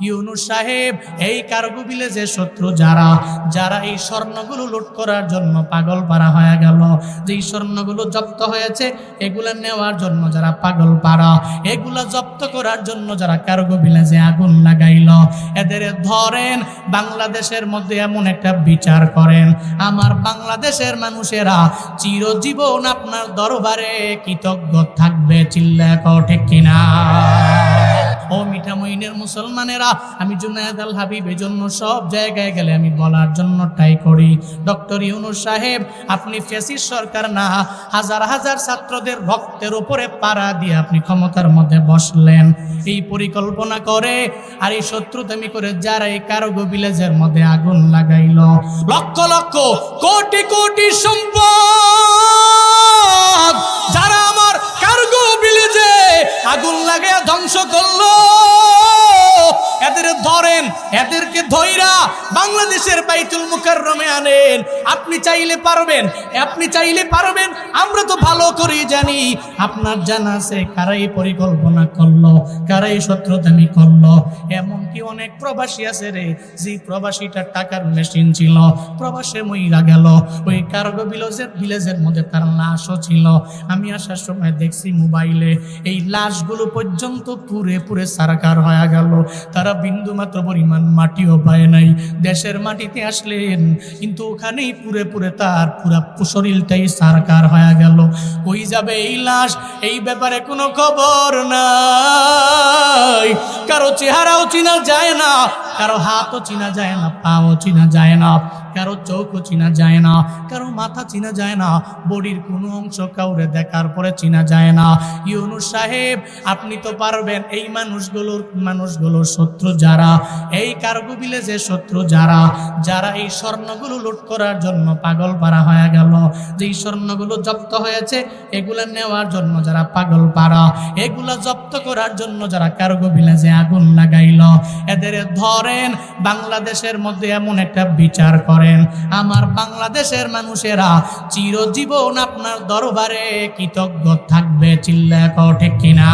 ইউনুস সাহেব, এই কার্গো ভিলেজের শত্রু যারা যারা এই স্বর্ণগুলো লুট করার জন্য পাগল পারা হয়ে গেল, যে স্বর্ণগুলো জব্দ হয়েছে এগুলা নেওয়ার জন্য যারা পাগল পারা, এগুলা জব্দ করার জন্য যারা কার্গো ভিলেজে আগুন লাগাইল, এদের ধরেন, বাংলাদেশের মধ্যে এমন একটা বিচার করেন, আমার বাংলাদেশের মানুষেরা চিরজীবন আপনার দরবারে কৃতজ্ঞ থাকবে। চিল্লায় কও ঠিক কিনা? ও মিঠামইনের মুসলমানেরা, আমি জুনায়েদ আল হাবিব এই জন্য সব জায়গায় গেলে আমি বলার জন্য ট্রাই করি, ডক্টর ইউনুস সাহেব, আপনি ফ্যাসিস্ট সরকার না, হাজার হাজার ছাত্রদের রক্তের উপরে পাড়া দিয়ে আপনি ক্ষমতার মধ্যে বসলেন, এই পরিকল্পনা করে আর এই শত্রুতামি করে যারা এই কার্গো ভিলেজের মধ্যে আগুন লাগাইল, লক্ষ লক্ষ কোটি কোটি সম্পদ যারা আমার কার্গো ভিলেজে আগুন লাগায় ধ্বংস করলো, এদের ধরেন, এদেরকে ধইরা বাংলাদেশের বাইতুল মুকাররমে আনেন। আপনি চাইলে পারবেন, আপনি চাইলে পারবেন। আমরা তো ভালো করে জানি, আপনার জানা আছে কারা এই পরিকল্পনা করলো, কারা এই শত্রুতামি করলো। এমনকি অনেক প্রবাসী আছে রে, যে প্রবাসীটার টাকার মেশিন ছিল, প্রবাসে মইরা গেল, ওই কার্গো ভিলেজের মধ্যে তার লাশও ছিল। আমি আসার সময় দেখছি মোবাইলে, এই লাশগুলো পর্যন্ত পুরে পুরে সারকার হয়ে গেল, তারা বিন্দু মাত্র পরিমাণ মাটিও পায় নাই। দেশের মাটিতে আসলেন, কিন্তু ওখানেই পুরে পুরে তার পুরা শরীরটাই সারকার হয়ে গেল। কই যাবে এই লাশ, এই ব্যাপারে কোনো খবর নাই। কারো চেহারাও চিনা যায় না, কারো হাতও চিনা যায় না, পাও চিনা যায় না, কারো চোখও চিনা যায় না, কারো মাথা চিনা যায় না, বডির কোনো অংশ কাউরে দেখার পরে চিনা যায় না। ইউনুস সাহেব, আপনি তো পারবেন। এই মানুষগুলোর শত্রু যারা, এই কার্গো ভিলেজের শত্রু যারা যারা এই স্বর্ণগুলো লুট করার জন্য পাগল পারা হয়ে গেল, যেই স্বর্ণগুলো জব্দ হয়েছে এগুলা নেওয়ার জন্য যারা পাগল পারা, এগুলা জব্দ করার জন্য যারা কার্গো ভিলেজে আগুন লাগাইল, এদের ধরেন, বাংলাদেশের মধ্যে এমন একটা বিচার করেন, আমার বাংলাদেশের মানুষেরা চিরজীবন আপনার দরবারে কৃতজ্ঞ থাকবে। চিল্লায় কও ঠিক কিনা?